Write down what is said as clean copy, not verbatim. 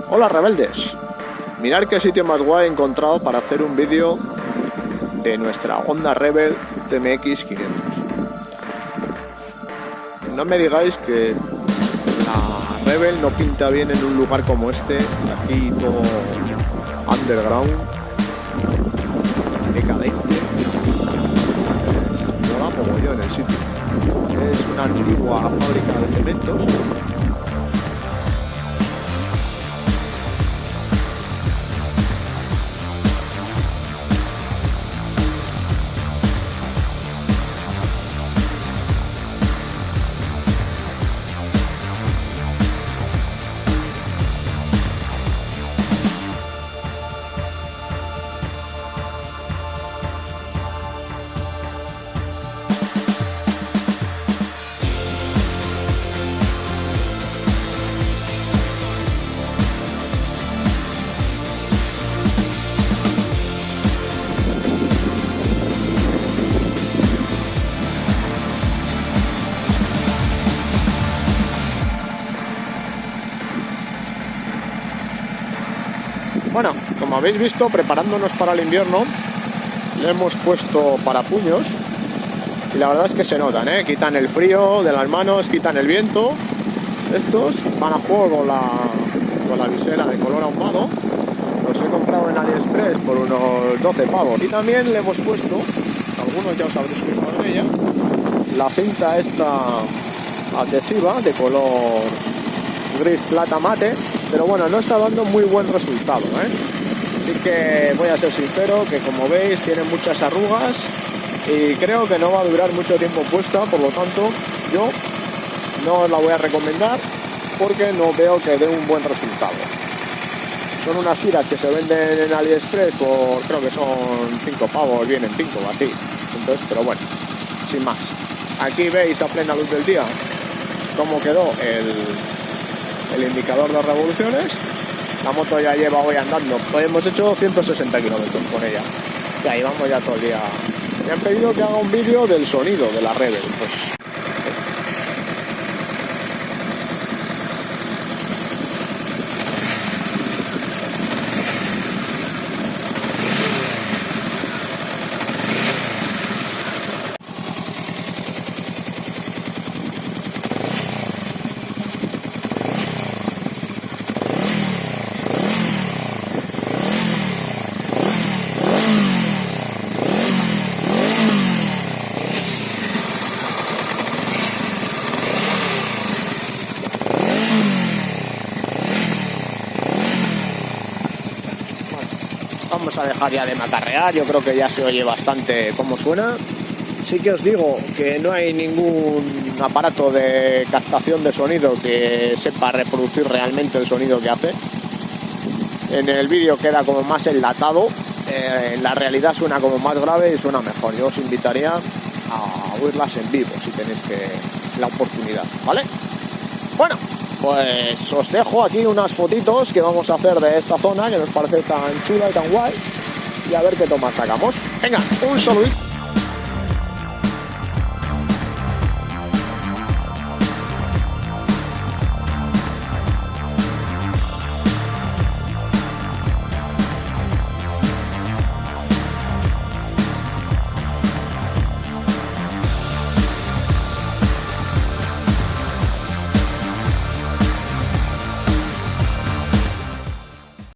Hola rebeldes, mirad qué sitio más guay he encontrado para hacer un vídeo de nuestra Honda Rebel CMX 500. No me digáis que la Rebel no pinta bien en un lugar como este, aquí todo underground, decadente. Mola mogollón el sitio. Es una antigua fábrica de cementos. Bueno, como habéis visto, preparándonos para el invierno, le hemos puesto parapuños y la verdad es que se notan, quitan el frío de las manos, quitan el viento. Estos van a juego con la visera de color ahumado. Los he comprado en AliExpress por unos 12 pavos. Y también le hemos puesto, algunos ya os habréis fijado en ella, la cinta esta adhesiva de color gris plata mate, pero bueno, no está dando muy buen resultado, Así que voy a ser sincero que, como veis, tiene muchas arrugas y creo que no va a durar mucho tiempo puesta, por lo tanto yo no os la voy a recomendar porque no veo que dé un buen resultado. Son unas tiras que se venden en AliExpress por, creo que son 5 pavos, vienen 5 o así. Entonces, pero bueno, sin más. Aquí veis a plena luz del día cómo quedó el indicador de revoluciones. La moto ya lleva hoy andando, hoy hemos hecho 160 kilómetros con ella y ahí vamos ya todo el día. Me han pedido que haga un vídeo del sonido de la Rebel, pues vamos a dejar ya de macarrear. Yo creo que ya se oye bastante cómo suena. Sí que os digo que no hay ningún aparato de captación de sonido que sepa reproducir realmente el sonido que hace. En el vídeo queda como más enlatado, en la realidad suena como más grave y suena mejor. Yo os invitaría a oírlas en vivo si tenéis la oportunidad, ¿vale? Bueno, pues os dejo aquí unas fotitos que vamos a hacer de esta zona que nos parece tan chula y tan guay y a ver qué tomas sacamos. Venga, un saludito.